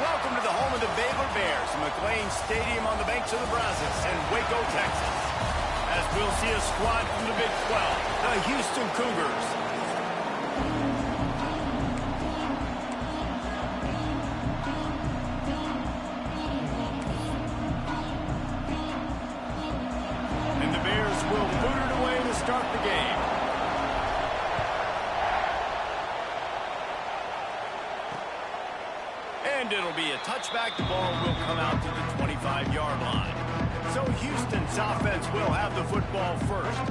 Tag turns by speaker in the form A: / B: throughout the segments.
A: Welcome to the home of the Baylor Bears, McLean Stadium on the banks of the Brazos in Waco, Texas. As we'll see a squad from the Big 12, the Houston Cougars. And the Bears will boot it away to start the game. And it'll be a touchback. The ball will come out to the 25-yard line. So Houston's offense will have the football first.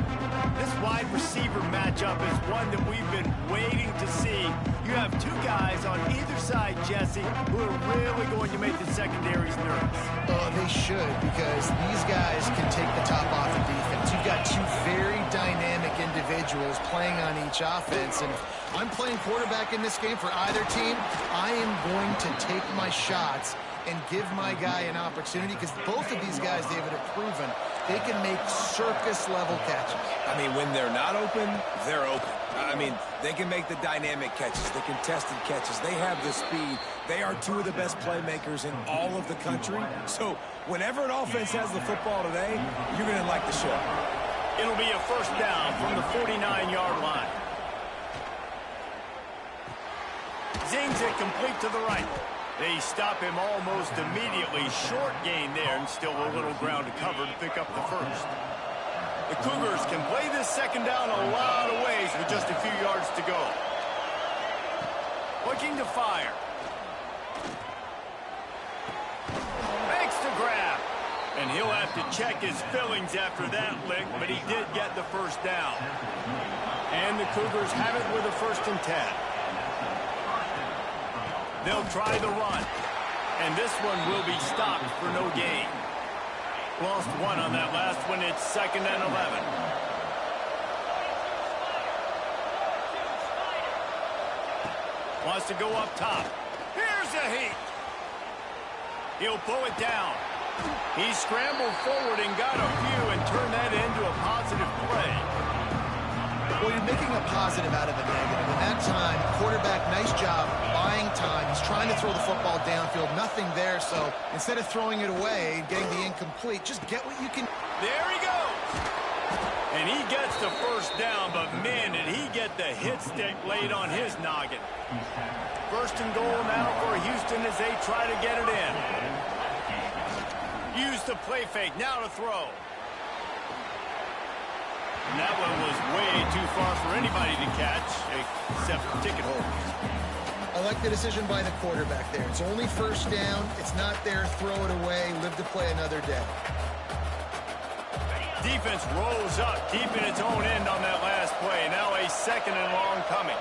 A: This wide receiver matchup is one that we've been waiting to see. You have two guys on either side, Jesse, who are really going to make the secondaries nervous.
B: Oh, they should, because these guys can take the top off the defense. You've got two very dynamic individuals playing on each offense, and if I'm playing quarterback in this game for either team, I am going to take my shots and give my guy an opportunity, because both of these guys, David, have proven they can make circus-level catches.
C: I mean, when they're not open, they're open. I mean, they can make the dynamic catches, the contested catches. They have the speed. They are two of the best playmakers in all of the country. So whenever an offense has the football today, you're going to like the show.
A: It'll be a first down from the 49-yard line. Zings it complete to the right. They stop him almost immediately. Short gain there, and still a little ground to cover to pick up the first. The Cougars can play this second down a lot of ways with just a few yards to go. Looking to fire. Makes the grab. And he'll have to check his fillings after that lick, but he did get the first down. And the Cougars have it with a 1st and 10. They'll try the run. And this one will be stopped for no gain. Lost one on that last one. It's 2nd and 11. Wants to go up top. Here's a heat. He'll pull it down. He scrambled forward and got a few and turned that into a positive play.
B: Well, you're making a positive out of a negative. And that time, quarterback, nice job buying time. He's trying to throw the football downfield. Nothing there, so instead of throwing it away and getting the incomplete, just get what you can.
A: There he goes. And he gets the first down, but man, did he get the hit stick laid on his noggin. 1st and goal now for Houston as they try to get it in. Use the play fake, now to throw. And that one was way too far for anybody to catch, except for ticket holders.
B: I like the decision by the quarterback there. It's only 1st down. It's not there. Throw it away. Live to play another day.
A: Defense rolls up deep in its own end on that last play. Now a 2nd and long coming.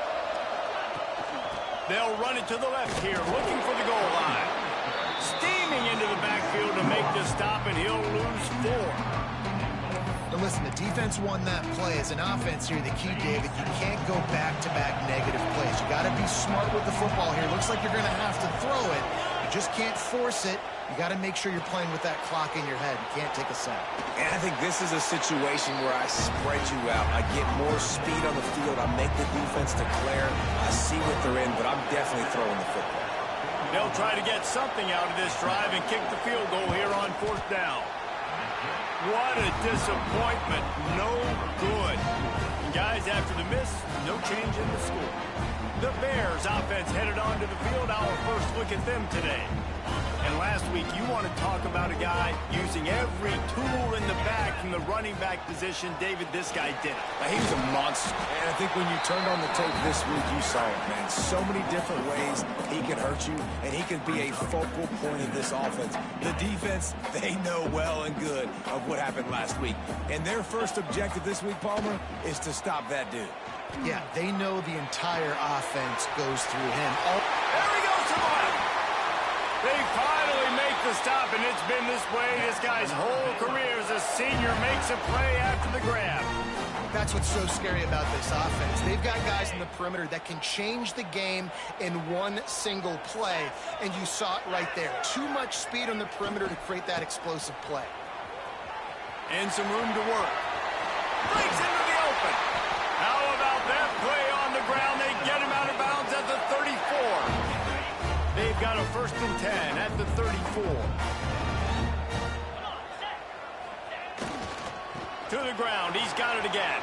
A: They'll run it to the left here, looking for the goal line. Steaming into the backfield to make the stop, and he'll lose 4.
B: Now listen, the defense won that play. As an offense here, the key, David, you can't go back-to-back negative plays. You got to be smart with the football here. Looks like you're going to have to throw it. You just can't force it. You got to make sure you're playing with that clock in your head. You can't take a sack.
C: And I think this is a situation where I spread you out. I get more speed on the field. I make the defense declare. I see what they're in, but I'm definitely throwing the football.
A: They'll try to get something out of this drive and kick the field goal here on 4th down. What a disappointment. No good. And guys, after the miss, no change in the score. The Bears offense headed onto the field. Our first look at them today. And last week, you want to talk about a guy using every tool in the bag from the running back position. David, this guy did it.
C: Now, he was a monster. And I think when you turned on the tape this week, you saw it, man. So many different ways he can hurt you, and he can be a focal point of this offense. The defense, they know well and good of what happened last week. And their first objective this week, Palmer, is to stop that dude.
B: Yeah, they know the entire offense goes through him.
A: There he goes to the left. They finally make the stop, and it's been this way this guy's whole career as a senior. Makes a play after the grab.
B: That's what's so scary about this offense. They've got guys in the perimeter that can change the game in one single play, and you saw it right there. Too much speed on the perimeter to create that explosive play.
A: And some room to work. Breaks into the open. How about that play on the ground? They get him out of bounds at the 34. They've got got a 1st and 10 at the 34. To the ground. He's got it again.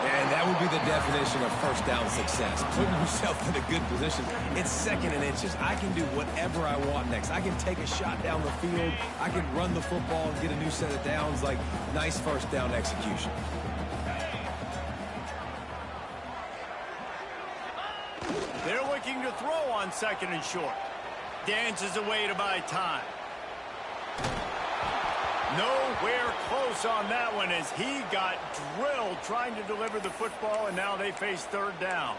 C: And that would be the definition of first down success. Putting yourself in a good position. It's 2nd and inches. I can do whatever I want next. I can take a shot down the field. I can run the football and get a new set of downs. Like, nice first down execution.
A: They're looking to throw on 2nd and short. Dances away to buy time. Nowhere close on that one as he got drilled trying to deliver the football, and now they face 3rd down.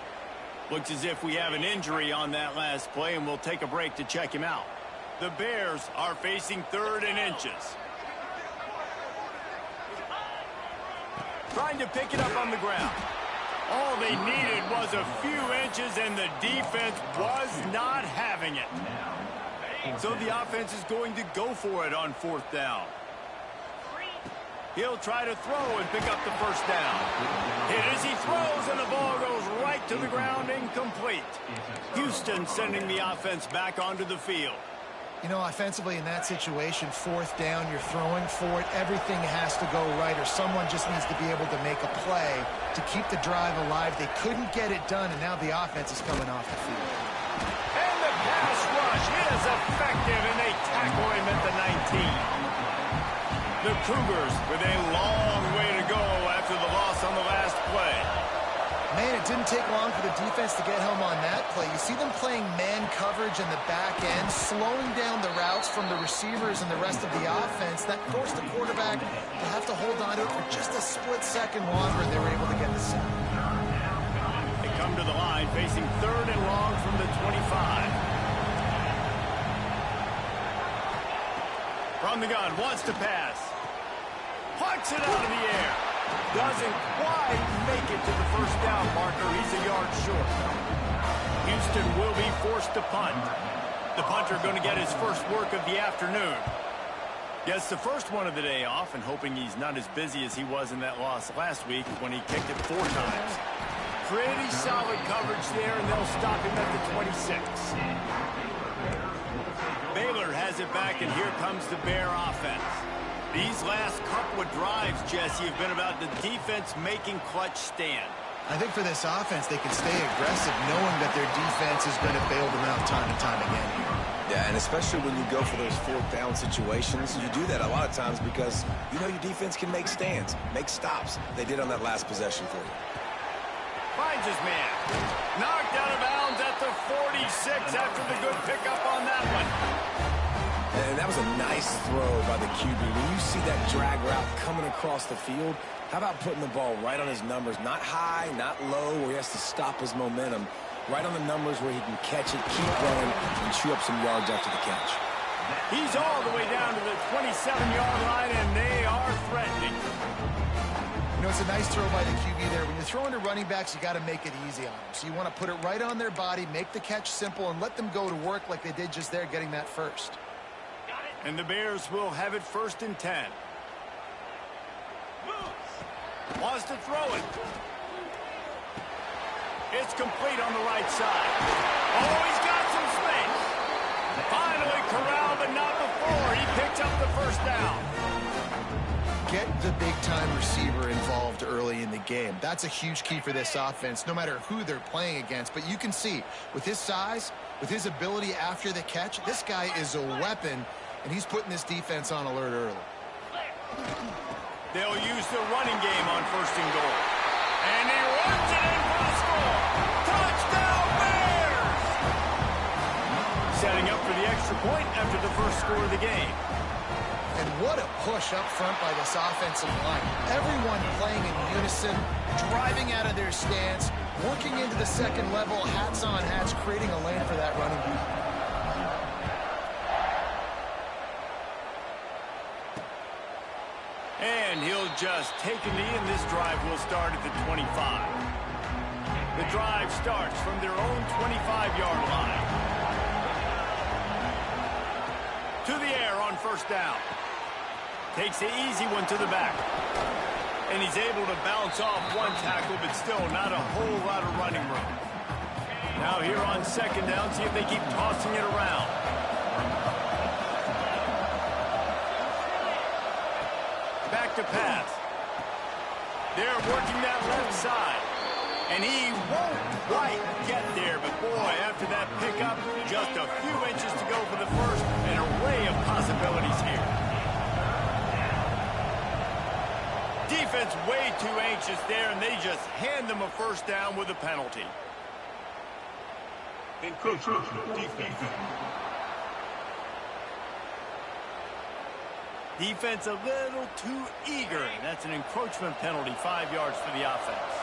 A: Looks as if we have an injury on that last play, and we'll take a break to check him out. The Bears are facing 3rd and inches. Trying to pick it up on the ground. All they needed was a few inches, and the defense was not having it. So the offense is going to go for it on 4th down. He'll try to throw and pick up the 1st down. Hit as he throws, and the ball goes right to the ground, incomplete. Houston sending the offense back onto the field.
B: You know, offensively in that situation, 4th down, you're throwing for it. Everything has to go right, or someone just needs to be able to make a play to keep the drive alive. They couldn't get it done, and now the offense is coming off the field.
A: And the pass rush is effective, and they tackle him at the 19. The Cougars with a long way to go after the loss on the last play.
B: Man, it didn't take long for the defense to get home on that play. You see them playing man coverage in the back end, slowing down the routes from the receivers and the rest of the offense. That forced the quarterback to have to hold on to it for just a split second longer, and they were able to get the sack.
A: They come to the line facing 3rd and long from the 25. From the gun, wants to pass. Puts it out of the air. Doesn't quite make it to the 1st down marker. He's a yard short. Houston will be forced to punt. The punter going to get his first work of the afternoon. Gets the first one of the day off, and hoping he's not as busy as he was in that loss last week when he kicked it 4 times. Pretty solid coverage there, and they'll stop him at the 26. Baylor has it back, and here comes the Bear offense. These last couple of drives, Jesse, have been about the defense making clutch stand.
B: I think for this offense, they can stay aggressive knowing that their defense is going to bail them out time and time again here.
C: Yeah, and especially when you go for those 4th down situations, you do that a lot of times because you know your defense can make stands, make stops. They did on that last possession for you.
A: Finds his man. Knocked out of bounds at the 46 after the good pickup on that one.
C: And that was a nice throw by the QB. When you see that drag route coming across the field, how about putting the ball right on his numbers? Not high, not low, where he has to stop his momentum. Right on the numbers where he can catch it, keep running, and chew up some yards after the catch.
A: He's all the way down to the 27-yard line, and they are threatening.
B: You know, it's a nice throw by the QB there. When you're throwing to running backs, you got to make it easy on them. So you want to put it right on their body, make the catch simple, and let them go to work like they did just there, getting that first.
A: And the Bears will have it 1st and 10. Wants to throw it. It's complete on the right side. Oh, he's got some space. Finally corralled, but not before. He picks up the 1st down.
B: Get the big-time receiver involved early in the game. That's a huge key for this offense, no matter who they're playing against. But you can see, with his size, with his ability after the catch, this guy is a weapon, and he's putting this defense on alert early.
A: They'll use the running game on 1st and goal. And he runs it in for the score. Touchdown, Bears! Setting up for the extra point after the first score of the game.
B: And what a push up front by this offensive line. Everyone playing in unison, driving out of their stance, working into the second level, hats on hats, creating a lane for that running back.
A: And he'll just take a knee, and this drive will start at the 25. The drive starts from their own 25-yard line. To the air on 1st down. Takes the easy one to the back. And he's able to bounce off one tackle, but still not a whole lot of running room. Now here on second down, see if they keep tossing it around. Back to pass. They're working that left side. And he won't quite get there. But, boy, after that pickup, just a few inches to go for the first. An array of possibilities here. Defense way too anxious there, and they just hand them a first down with a penalty. Encroachment defense. Defense a little too eager. That's an encroachment penalty, 5 yards for the offense.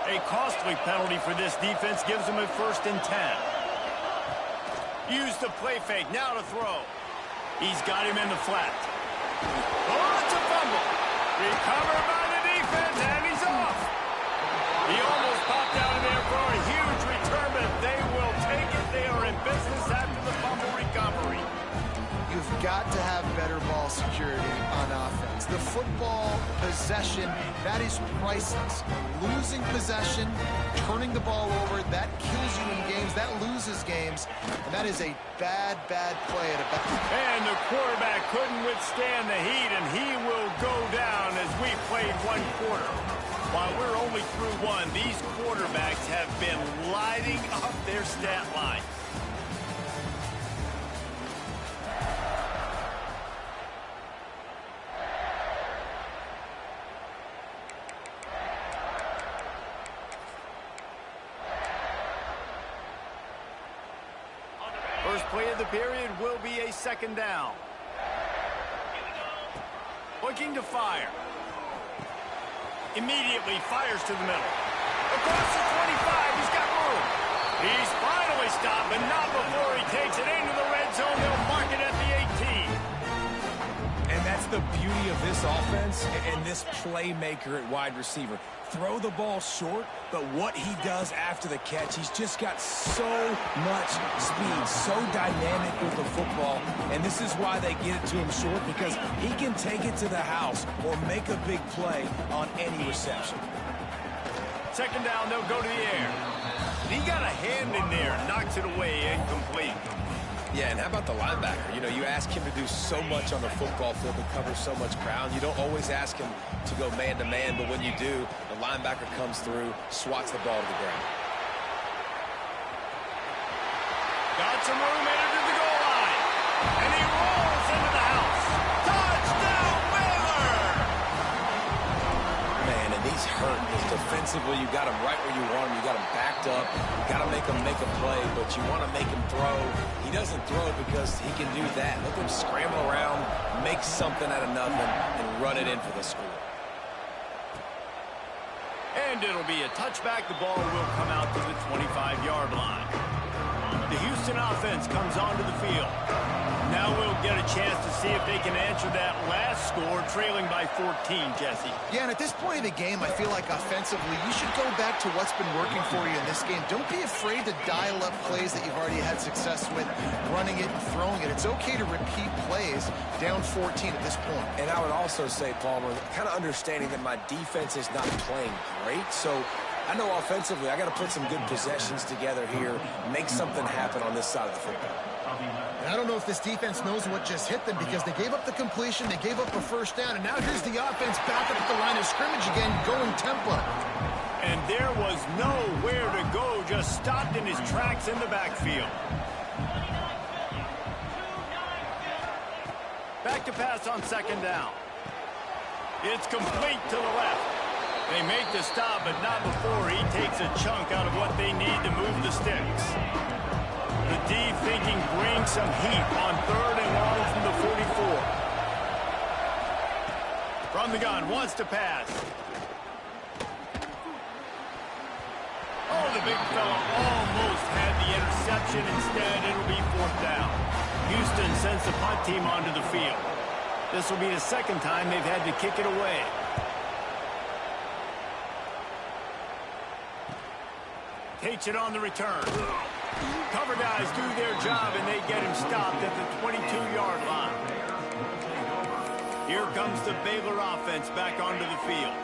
A: A costly penalty for this defense gives them a 1st and 10. Use the play fake, now to throw. He's got him in the flat. Oh, it's a fumble. Recovered by the defense, and he's off. He almost popped out of there for a huge return, but they will take it. They are in business after the fumble recovery.
B: You've got to have better ball security on offense. The football possession, that is priceless. Losing possession, turning the ball over, that kills you in games, that loses games, and that is a bad, bad play at a bad.
A: And the quarterback couldn't withstand the heat, and he will go down as we played 1 quarter. While we're only through 1, these quarterbacks have been lighting up their stat line. First play of the period will be a 2nd down. Looking to fire. Immediately fires to the middle. Across the 25, he's got room. He's finally stopped, but not before he takes it into the red zone. They'll mark it at the 18.
C: And that's the beauty of this offense and this playmaker at wide receiver. Throw the ball short, but what he does after the catch, he's just got so much speed, so dynamic with the football, and this is why they get it to him short, because he can take it to the house or make a big play on any reception.
A: 2nd down, they'll go to the air. He got a hand in there, knocks it away, incomplete.
D: Yeah, and how about the linebacker? You know, you ask him to do so much on the football field, to cover so much ground. You don't always ask him to go man-to-man, but when you do, the linebacker comes through, swats the ball to the ground.
A: Got some room, headed to the goal line. And he rolls into the house. Touchdown, Baylor!
C: Man, and he's hurt. Because defensively, you got him right where you want him. You got him backed up. You got to make him make a play, but you want to make him throw. He doesn't throw because he can do that. Let him scramble around, make something out of nothing, and run it in for the score.
A: And it'll be a touchback. The ball will come out to the 25-yard line. The Houston offense comes onto the field. Now we'll get a chance to see if they can answer that last score, trailing by 14, Jesse.
B: Yeah, and at this point of the game, I feel like offensively, you should go back to what's been working for you in this game. Don't be afraid to dial up plays that you've already had success with, running it and throwing it. It's okay to repeat plays down 14 at this point.
C: And I would also say, Palmer, kind of understanding that my defense is not playing great, so I know offensively I got to put some good possessions together here, make something happen on this side of the football.
B: And I don't know if this defense knows what just hit them, because they gave up the completion, they gave up a first down, and now here's the offense back up at the line of scrimmage again, going tempo.
A: And there was nowhere to go, just stopped in his tracks in the backfield. Back to pass on 2nd down. It's complete to the left. They make the stop, but not before he takes a chunk out of what they need to move the sticks. The D thinking bring some heat on 3rd and long from the 44. From the gun, wants to pass. Oh, the big fella almost had the interception. Instead, it'll be 4th down. Houston sends the punt team onto the field. This will be the 2nd time they've had to kick it away. Takes it on the return. Cover guys do their job, and they get him stopped at the 22-yard line. Here comes the Baylor offense back onto the field.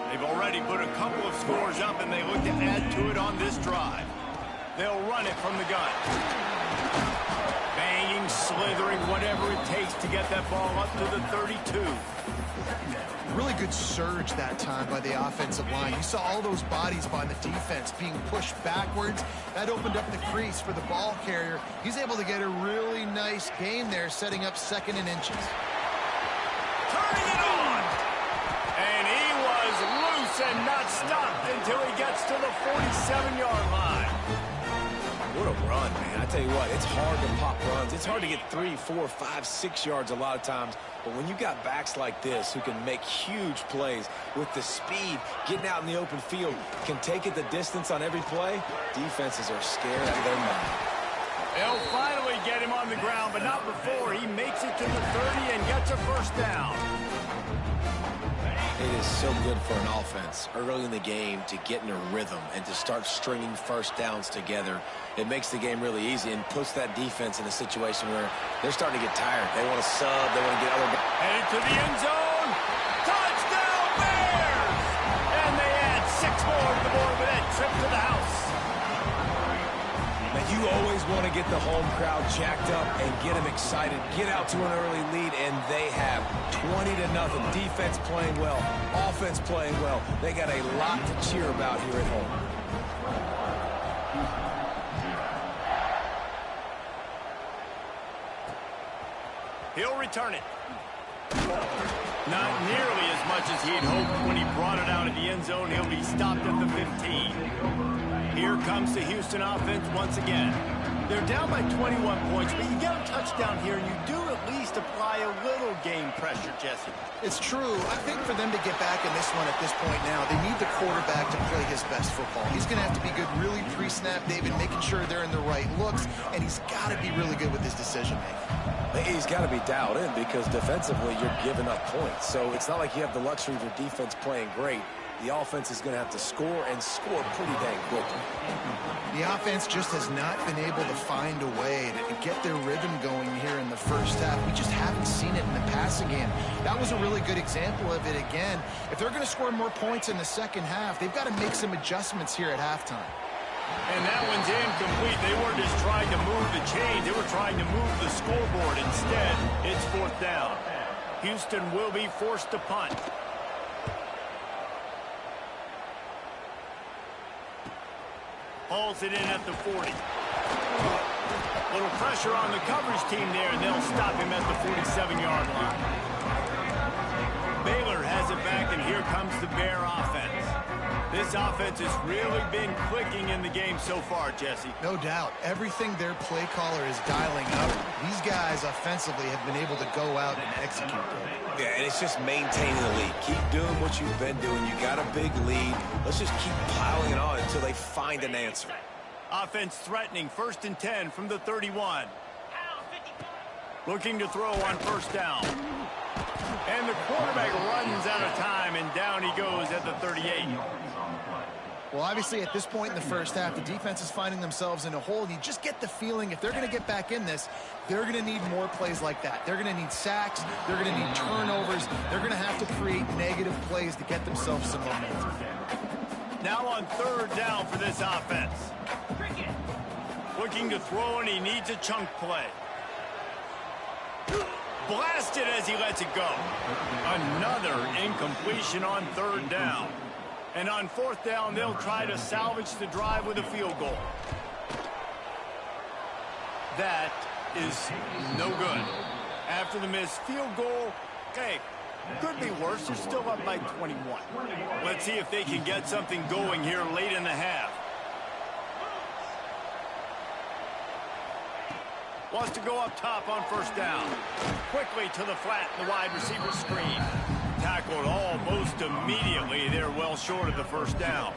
A: They've already put a couple of scores up, and they look to add to it on this drive. They'll run it from the gun. Banging, slithering, whatever it takes to get that ball up to the 32.
B: Really good surge that time by the offensive line. You saw all those bodies by the defense being pushed backwards. That opened up the crease for the ball carrier. He's able to get a really nice gain there, setting up 2nd and inches.
A: Turning it on! And he was loose and not stopped until he gets to the 47-yard line.
D: What a run, man. I tell you what, it's hard to pop runs. It's hard to get 3, 4, 5, 6 yards a lot of times. But when you got backs like this who can make huge plays with the speed, getting out in the open field, can take it the distance on every play, defenses are scared out of their mind.
A: They'll finally get him on the ground, but not before he makes it to the 30 and gets a first down.
D: It is so good for an offense early in the game to get in a rhythm and to start stringing first downs together. It makes the game really easy and puts that defense in a situation where they're starting to get tired. They want to sub. They want to get other...
A: Headed to the end zone. Touchdown, Bears! And they add 6 more to the board with that trip to the house.
D: Man, you always want to get the home crowd jacked up and get them excited. Get out to an early lead, and they have 20-0. Defense playing well. Offense playing well. They got a lot to cheer about here at home.
A: He'll return it. Not nearly as much as he'd hoped when he brought it out of the end zone. He'll be stopped at the 15. Here comes the Houston offense once again. They're down by 21 points, but you get a touchdown here, and you do at least apply a little game pressure, Jesse.
B: It's true. I think for them to get back in this one at this point now, they need the quarterback to play his best football. He's going to have to be good really pre-snap, David, making sure they're in the right looks, and he's got to be really good with his decision-making.
D: He's got to be dialed in because defensively you're giving up points. So it's not like you have the luxury of your defense playing great. The offense is going to have to score and score pretty dang quickly.
B: The offense just has not been able to find a way to get their rhythm going here in the first half. We just haven't seen it in the passing game. That was a really good example of it again. If they're going to score more points in the second half, they've got to make some adjustments here at halftime.
A: And that one's incomplete. They weren't just trying to move the chains. They were trying to move the scoreboard. Instead, it's 4th down. Houston will be forced to punt. Hauls it in at the 40. Little pressure on the coverage team there, and they'll stop him at the 47-yard line. Baylor has it back, and here comes the Bear offense. This offense has really been clicking in the game so far, Jesse.
B: No doubt. Everything their play caller is dialing up. These guys offensively have been able to go out and execute.
D: Yeah, and it's just maintaining the lead. Keep doing what you've been doing. You got a big lead. Let's just keep piling it on until they find an answer.
A: Offense threatening, 1st and 10 from the 31. Looking to throw on 1st down. And the quarterback runs out of time, and down he goes at the 38.
B: Well, obviously, at this point in the first half, the defense is finding themselves in a hole. You just get the feeling if they're going to get back in this, they're going to need more plays like that. They're going to need sacks. They're going to need turnovers. They're going to have to create negative plays to get themselves some momentum.
A: Now on 3rd down for this offense. Looking to throw, and he needs a chunk play. Blasted as he lets it go. Another incompletion on 3rd down. And on 4th down, they'll try to salvage the drive with a field goal. That is no good. After the missed field goal, hey, could be worse. They're still up by 21. Let's see if they can get something going here late in the half. Wants to go up top on 1st down. Quickly to the flat, the wide receiver screen. Tackled almost immediately. They're well short of the 1st down.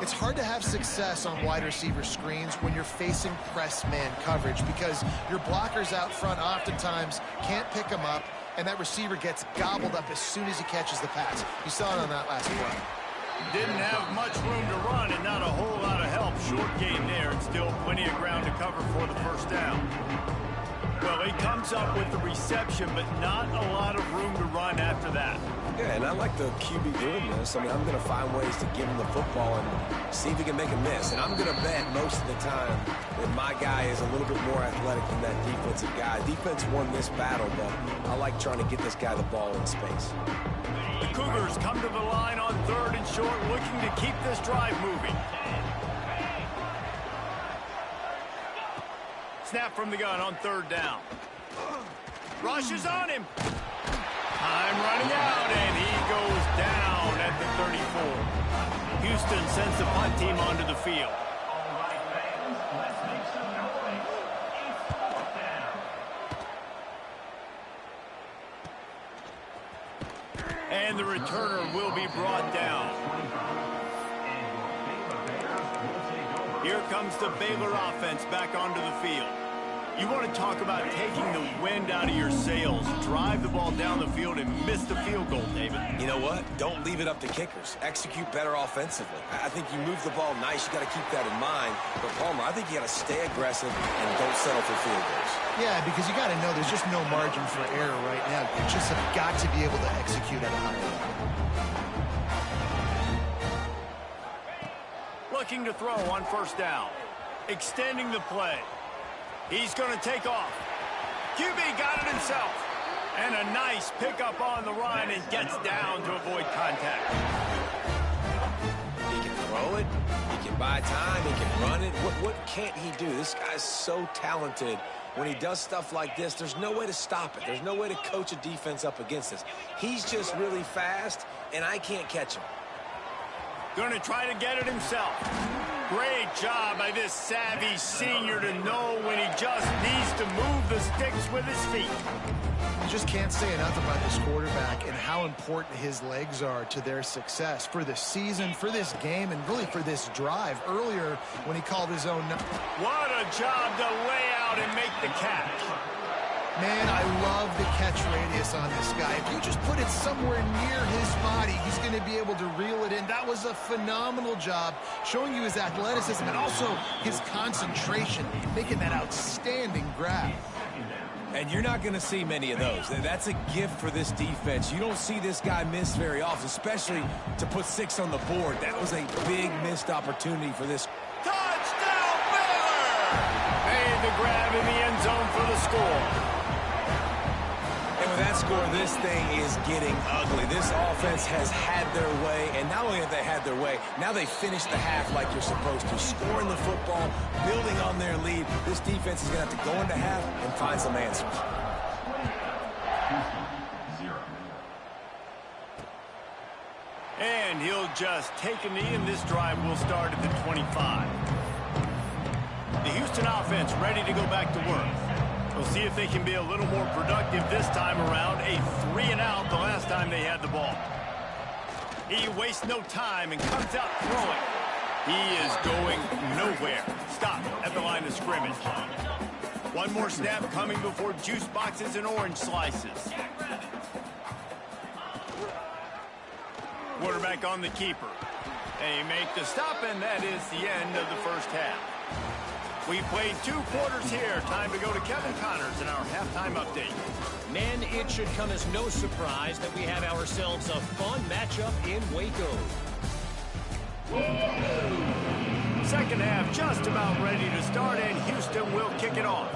B: It's hard to have success on wide receiver screens when you're facing press man coverage because your blockers out front oftentimes can't pick them up, and that receiver gets gobbled up as soon as he catches the pass. You saw it on that last play.
A: Didn't have much room to run and not a whole lot of help. Short gain there, and still plenty of ground to cover for the 1st down. Well, he comes up with the reception, but not a lot of room to run after that.
D: Yeah, and I like the QB doing this. I mean, I'm going to find ways to give him the football and see if he can make a miss. And I'm going to bet most of the time that my guy is a little bit more athletic than that defensive guy. Defense won this battle, but I like trying to get this guy the ball in space.
A: The Cougars come to the line on 3rd and short, looking to keep this drive moving. Snap from the gun on 3rd down. Rushes on him. Time running out, and he goes down at the 34. Houston sends the punt team onto the field. And the returner will be brought down. Here comes the Baylor offense back onto the field. You want to talk about taking the wind out of your sails. Drive the ball down the field and miss the field goal, David.
D: You know what? Don't leave it up to kickers. Execute better offensively. I think you move the ball nice. You got to keep that in mind. But, Palmer, I think you got to stay aggressive and don't settle for field goals. Yeah,
B: because you got to know there's just no margin for error right now. You just have got to be able to execute at a high level.
A: Looking to throw on 1st down. Extending the play. He's going to take off. QB got it himself. And a nice pickup on the run and gets down to avoid contact.
D: He can throw it. He can buy time. He can run it. What can't he do? This guy's so talented. When he does stuff like this, there's no way to stop it. There's no way to coach a defense up against this. He's just really fast, and I can't catch him.
A: Going to try to get it himself. Great job by this savvy senior to know when he just needs to move the sticks with his feet.
B: You just can't say enough about this quarterback and how important his legs are to their success for this season, for this game, and really for this drive. Earlier, when he called his own...
A: What a job to lay out and make the catch.
B: Man, I love the catch radius on this guy. If you just put it somewhere near his body, he's going to be able to reel it in. That was a phenomenal job, showing you his athleticism and also his concentration, making that outstanding grab.
C: And you're not going to see many of those. That's a gift for this defense. You don't see this guy miss very often, especially to put 6 on the board. That was a big missed opportunity for this.
A: Touchdown, Baylor! Made the grab in the end zone for the score.
C: And with that score, this thing is getting ugly. This offense has had their way, and not only have they had their way, now they finished the half like you're supposed to, scoring the football, building on their lead. This defense is going to have to go into half and find some answers.
A: And he'll just take a knee, and this drive will start at the 25. The Houston offense ready to go back to work. We'll see if they can be a little more productive this time around. A 3-and-out the last time they had the ball. He wastes no time and comes out throwing. He is going nowhere. Stop at the line of scrimmage. One more snap coming before juice boxes and orange slices. Quarterback on the keeper. They make the stop, and that is the end of the first half. We played 2 quarters here. Time to go to Kevin Connors in our halftime update.
E: Men, it should come as no surprise that we have ourselves a fun matchup in Waco.
A: Second half just about ready to start, and Houston will kick it off.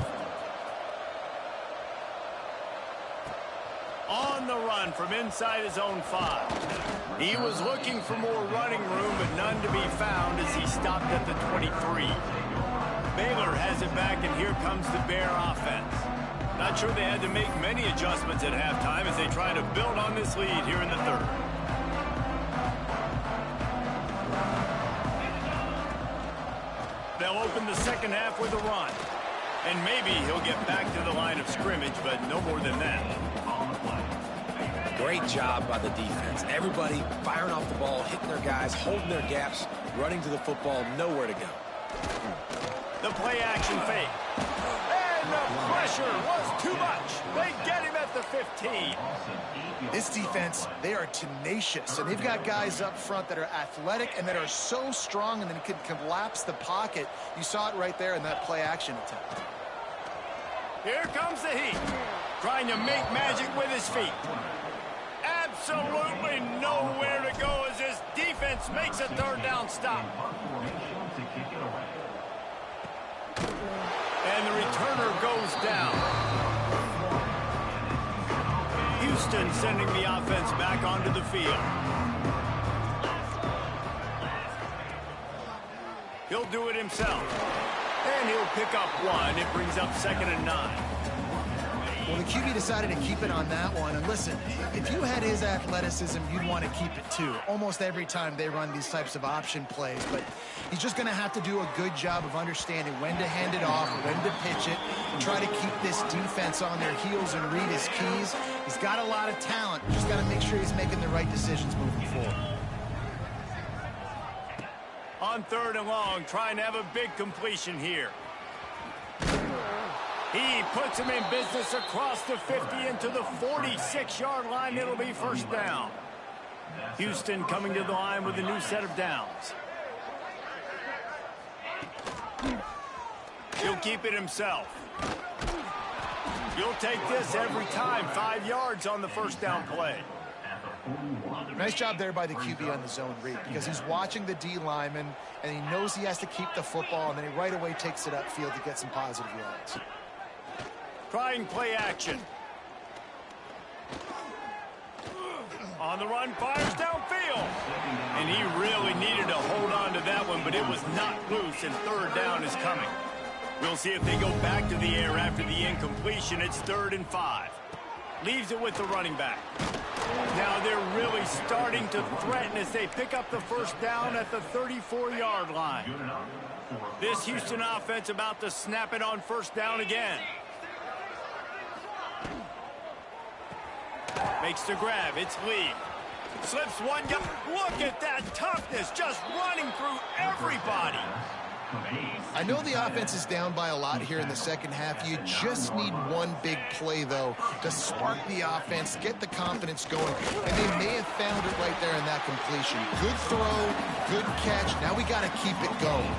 A: On the run from inside his own 5. He was looking for more running room, but none to be found as he stopped at the 23. Baylor has it back, and here comes the Bear offense. Not sure they had to make many adjustments at halftime as they try to build on this lead here in the 3rd. They'll open the second half with a run. And maybe he'll get back to the line of scrimmage, but no more than that.
D: Great job by the defense. Everybody firing off the ball, hitting their guys, holding their gaps, running to the football, nowhere to go.
A: The play-action fake. And the pressure was too much. They get him at the 15.
B: This defense, they are tenacious, and they've got guys up front that are athletic and that are so strong and then can collapse the pocket. You saw it right there in that play-action attempt.
A: Here comes the heat. Trying to make magic with his feet. absolutely nowhere to go as this defense makes a third down stop. And the returner goes down. Houston sending the offense back onto the field. He'll do it himself. And he'll pick up one. It brings up 2nd and 9.
B: Well, the QB decided to keep it on that one. And listen, if you had his athleticism, you'd want to keep it too. Almost every time they run these types of option plays. But he's just going to have to do a good job of understanding when to hand it off, when to pitch it, and try to keep this defense on their heels and read his keys. He's got a lot of talent. Just got to make sure he's making the right decisions moving forward.
A: On 3rd and long, trying to have a big completion here. He puts him in business across the 50 into the 46-yard line. It'll be 1st down. Houston coming to the line with a new set of downs. He'll keep it himself. You'll take this every time. 5 yards on the 1st down play.
B: Nice job there by the QB on the zone read, because he's watching the D lineman, and he knows he has to keep the football, and then he right away takes it upfield to get some positive yards.
A: Trying play action. On the run, fires downfield. And he really needed to hold on to that one, but it was not loose, and 3rd down is coming. We'll see if they go back to the air after the incompletion. It's 3rd and 5. Leaves it with the running back. Now they're really starting to threaten as they pick up the 1st down at the 34-yard line. This Houston offense about to snap it on 1st down again. Makes the grab. It's Lee. Slips one guy. Look at that toughness, just running through everybody.
B: I know the offense is down by a lot here in the 2nd half. You just need one big play, though, to spark the offense, get the confidence going, and they may have found it right there in that completion. Good throw, good catch. Now we got to keep it going.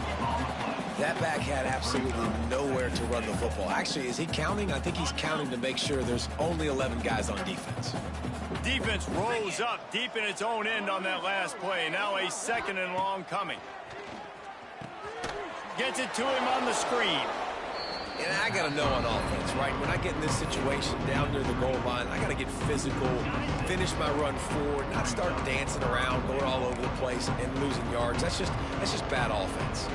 D: That back had absolutely nowhere to run the football. Actually, is he counting? I think he's counting to make sure there's only 11 guys on defense.
A: Defense rolls up deep in its own end on that last play. Now a 2nd and long coming. Gets it to him on the screen.
D: And I got to know on offense, right? When I get in this situation down near the goal line, I got to get physical, finish my run forward, not start dancing around, going all over the place and losing yards. That's just bad offense.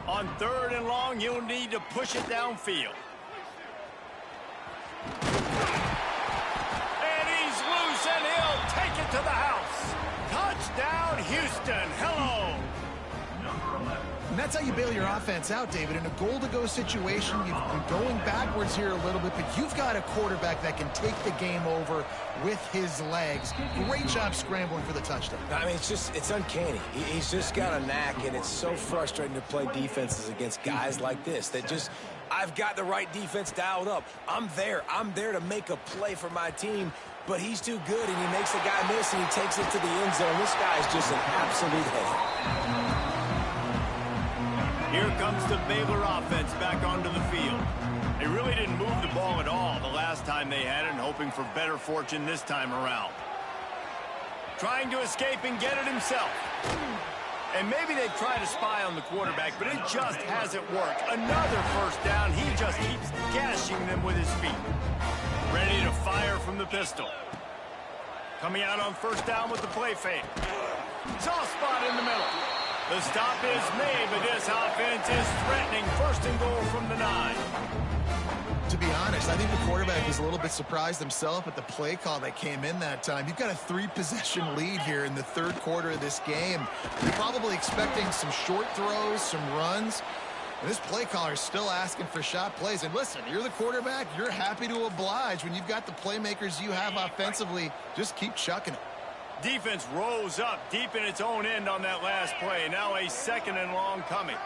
A: On 3rd and long, you'll need to push it downfield. And he's loose, and he'll take it to the house. Touchdown, Houston. Hello.
B: And that's how you bail your offense out, David. In a goal-to-go situation, you've been going backwards here a little bit, but you've got a quarterback that can take the game over with his legs. Great job scrambling for the touchdown.
D: I mean, it's uncanny. He's just got a knack, and it's so frustrating to play defenses against guys like this that just, I've got the right defense dialed up. I'm there to make a play for my team, but he's too good, and he makes the guy miss, and he takes it to the end zone. This guy is just an absolute headache.
A: Here comes the Baylor offense back onto the field. They really didn't move the ball at all the last time they had it, and hoping for better fortune this time around. Trying to escape and get it himself. And maybe they try to spy on the quarterback, but it just hasn't worked. Another 1st down. He just keeps gashing them with his feet. Ready to fire from the pistol. Coming out on 1st down with the play fake. Soft spot in the middle. The stop is made, but this offense is threatening. 1st and goal from the 9.
B: To be honest, I think the quarterback was a little bit surprised himself at the play call that came in that time. You've got a 3-possession lead here in the 3rd quarter of this game. You're probably expecting some short throws, some runs. And this play caller is still asking for shot plays. And listen, you're the quarterback. You're happy to oblige. When you've got the playmakers you have offensively, just keep chucking it.
A: Defense rolls up deep in its own end on that last play. Now a 2nd and long coming.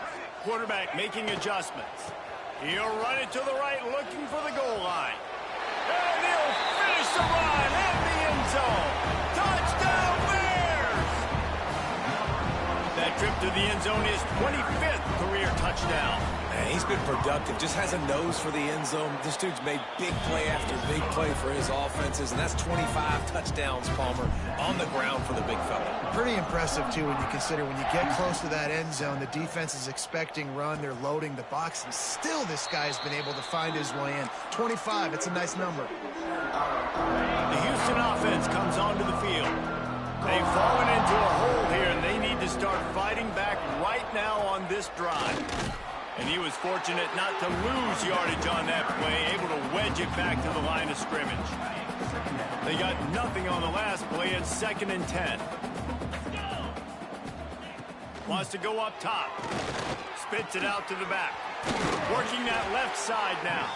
A: Quarterback making adjustments. He'll run it to the right, looking for the goal line. And he'll finish the run in the end zone. Touchdown, Bears! That trip to the end zone is 25th career touchdown.
C: And he's been productive, just has a nose for the end zone. This dude's made big play after big play for his offenses, and that's 25 touchdowns, Palmer, on the ground for the big fella.
B: Pretty impressive, too, when you consider when you get close to that end zone, the defense is expecting run, they're loading the box, and still this guy's been able to find his way in. 25, it's a nice number.
A: The Houston offense comes onto the field. They've fallen into a hole here, and they need to start fighting back right now on this drive. And he was fortunate not to lose yardage on that play, able to wedge it back to the line of scrimmage. They got nothing on the last play. It's 2nd and 10. Wants to go up top. Spits it out to the back. Working that left side now.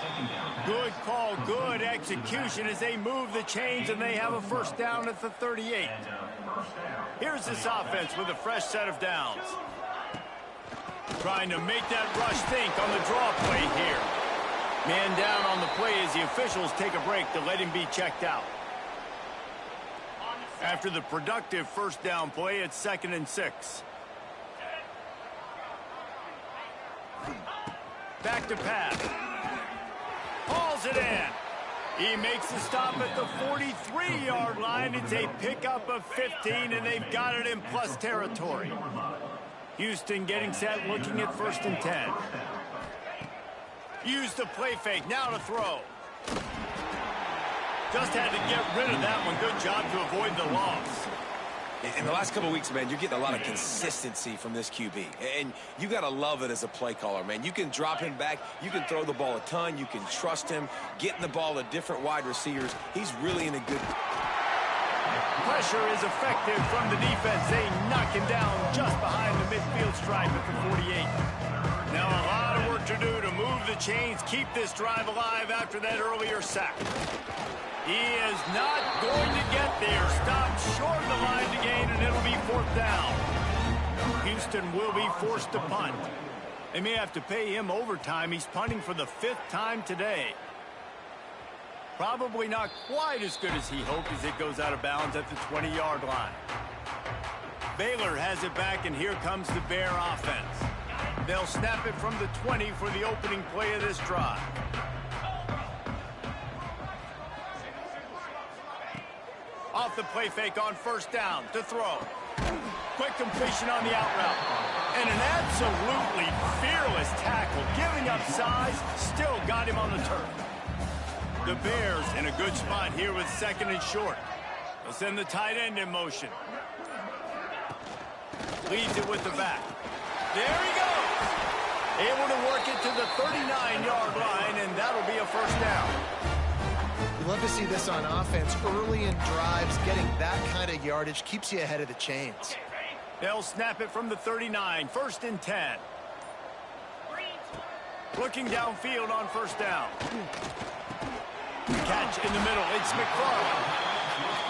A: Good call, good execution as they move the chains, and they have a first down at the 38. Here's this offense with a fresh set of downs. Trying to make that rush think on the draw play here. Man down on the play as the officials take a break to let him be checked out. After the productive first down play, it's 2nd and 6. Back to pass. Hauls it in. He makes the stop at the 43-yard line. It's a pickup of 15, and they've got it in plus territory. Houston getting set, looking at 1st and 10. Use the play fake, now to throw. Just had to get rid of that one. Good job to avoid the loss.
C: In the last couple of weeks, man, you're getting a lot of consistency from this QB. And you got to love it as a play caller, man. You can drop him back. You can throw the ball a ton. You can trust him. Getting the ball to different wide receivers. He's really in a good...
A: Pressure is effective from the defense. They knock him down just behind the midfield stripe at the 48. Now a lot of work to do to move the chains, keep this drive alive after that earlier sack. He is not going to get there. Stopped short of the line to gain, and it'll be 4th down. Houston will be forced to punt. They may have to pay him overtime. He's punting for the 5th time today. Probably not quite as good as he hoped as it goes out of bounds at the 20-yard line. Baylor has it back, and here comes the Bear offense. They'll snap it from the 20 for the opening play of this drive. Off the play fake on 1st down to throw. Quick completion on the out route. And an absolutely fearless tackle. Giving up size, still got him on the turf. The Bears in a good spot here with 2nd and short. They'll send the tight end in motion. Leads it with the back. There he goes. Able to work it to the 39-yard line, and that'll be a 1st down.
B: You love to see this on offense. Early in drives, getting that kind of yardage keeps you ahead of the chains.
A: They'll snap it from the 39, 1st and 10. Looking downfield on 1st down. Catch in the middle, it's McFarland.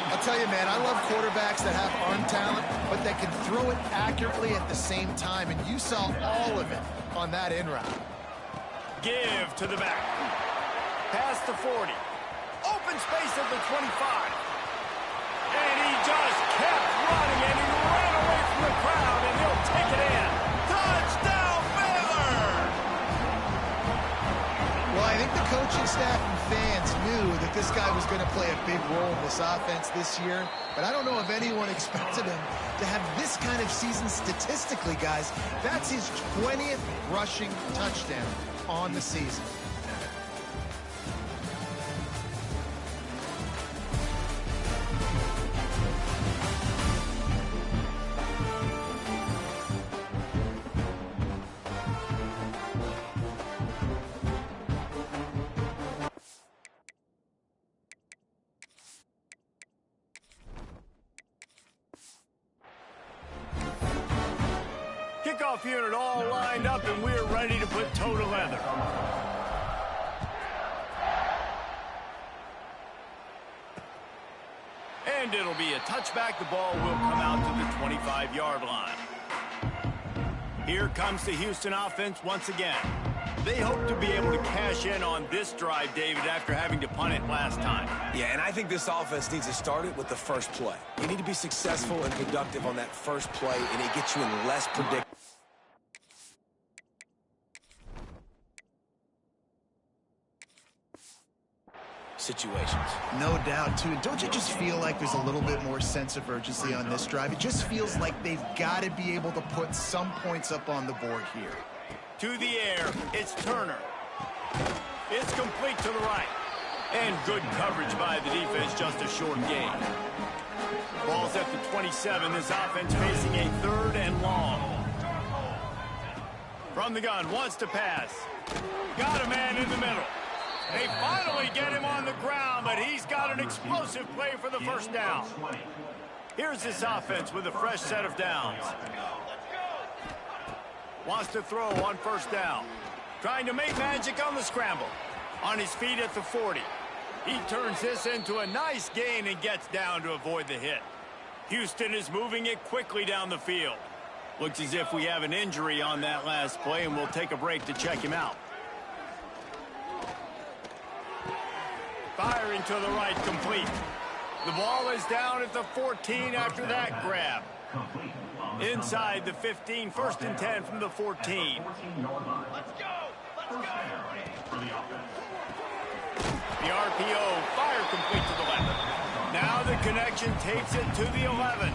B: I'll tell you, man, I love quarterbacks that have arm talent, but that can throw it accurately at the same time, and you saw all of it on that in route.
A: Give to the back. Past the 40. Open space at the 25. And he just kept running, and he ran away from the crowd, and he'll take it in. Touchdown, Baylor!
B: Well, I think the coaching staff and fans knew that this guy was going to play a big role in this offense this year, but I don't know if anyone expected him to have this kind of season statistically, guys. That's his 20th rushing touchdown on the season.
A: Kickoff unit all lined up, and we're ready to put toe to leather. And it'll be a touchback. The ball will come out to the 25-yard line. Here comes the Houston offense once again. They hope to be able to cash in on this drive, David, after having to punt it last time.
C: Yeah, and I think this offense needs to start it with the first play. You need to be successful and productive on that first play, and it gets you in less predictable.
D: situations.
B: No doubt, too. Don't you just feel like there's a little bit more sense of urgency on this drive? It just feels like they've got to be able to put some points up on the board here.
A: To the air, it's Turner. It's complete to the right. And good coverage by the defense, just a short gain. Ball's at the 27. This offense facing a 3rd and long. From the gun, wants to pass. Got a man in the middle. They finally get him on the ground, but he's got an explosive play for the first down. Here's this offense with a fresh set of downs. Wants to throw on 1st down. Trying to make magic on the scramble. On his feet at the 40. He turns this into a nice gain and gets down to avoid the hit. Houston is moving it quickly down the field. Looks as if we have an injury on that last play, and we'll take a break to check him out. Firing to the right, complete. The ball is down at the 14 after that grab. Inside the 15, 1st and 10 from the 14.
F: Let's go!
A: The RPO, fire complete to the left. Now the connection takes it to the 11.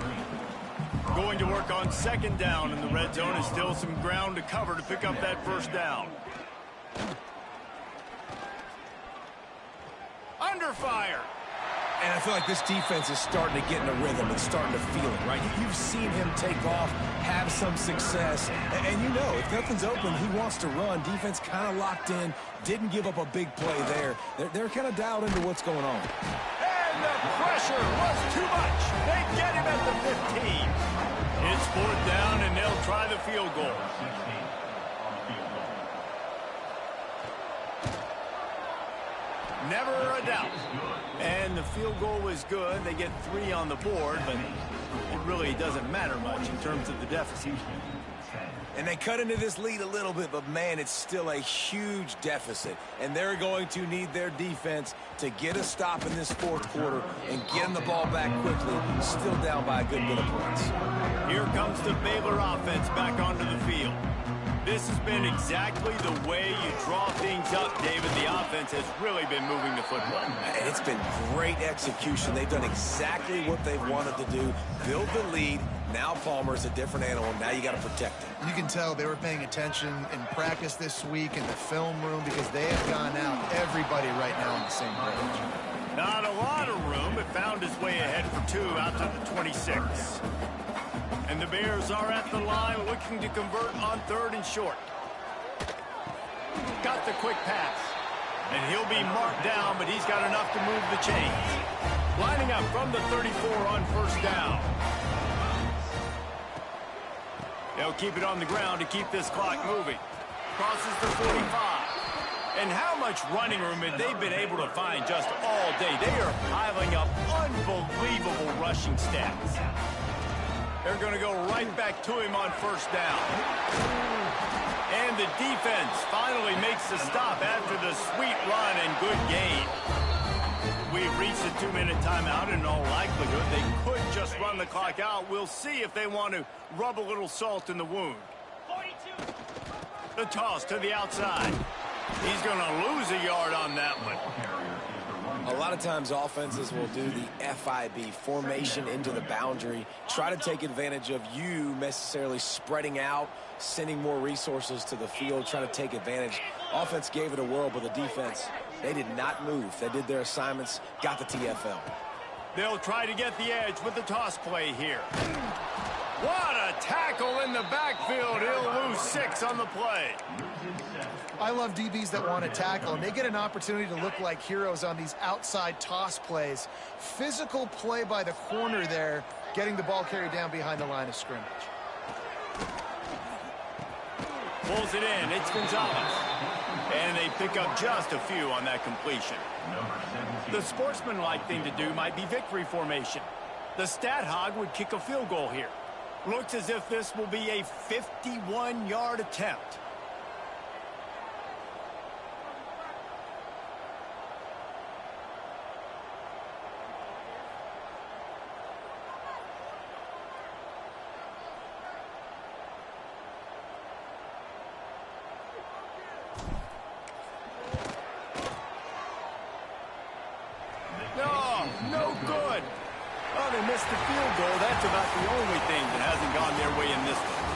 A: Going to work on 2nd down in the red zone. Is still some ground to cover to pick up that 1st down. Under fire.
C: And I feel like this defense is starting to get in a rhythm and starting to feel it, right? You've seen him take off, have some success, and you know, if nothing's open, he wants to run. Defense kind of locked in, didn't give up a big play there. They're kind of dialed into what's going on.
A: And the pressure was too much. They get him at the 15. It's 4th down, and they'll try the field goal. Never a doubt. And the field goal was good. They get 3 on the board, but it really doesn't matter much in terms of the deficit.
C: And they cut into this lead a little bit, but, man, it's still a huge deficit. And they're going to need their defense to get a stop in this 4th quarter and get them the ball back quickly, still down by a good bit of points.
A: Here comes the Baylor offense back onto the field. This has been exactly the way you draw things up, David. The offense has really been moving the football.
C: And it's been great execution. They've done exactly what they've wanted to do, build the lead. Now Palmer's a different animal. Now you got to protect him.
B: You can tell they were paying attention in practice this week in the film room because they have gone out, everybody right now on the same page.
A: Not a lot of room, but found his way ahead for 2 out to the 26. And the Bears are at the line looking to convert on 3rd and short. Got the quick pass. And he'll be marked down, but he's got enough to move the chains. Lining up from the 34 on 1st down. They'll keep it on the ground to keep this clock moving. Crosses the 45. And how much running room have they been able to find just all day? They are piling up unbelievable rushing stats. They're going to go right back to him on 1st down. And the defense finally makes the stop after the sweet run and good gain. We've reached a 2-minute timeout, and in all likelihood, they could just run the clock out. We'll see if they want to rub a little salt in the wound.
F: 42.
A: The toss to the outside. He's going to lose a yard on that one.
D: A lot of times offenses will do the FIB, formation into the boundary, try to take advantage of you necessarily spreading out, sending more resources to the field, trying to take advantage. Offense gave it a whirl, but the defense, they did not move. They did their assignments, got the TFL.
A: They'll try to get the edge with the toss play here. What a tackle in the backfield. He'll lose 6 on the play.
B: I love DBs that want to tackle, and they get an opportunity to look like heroes on these outside toss plays. Physical play by the corner there, getting the ball carried down behind the line of scrimmage.
A: Pulls it in. It's Gonzalez. And they pick up just a few on that completion. The sportsmanlike thing to do might be victory formation. The stat hog would kick a field goal here. Looks as if this will be a 51-yard attempt. miss the field goal. That's about the only thing that hasn't gone their way in this one.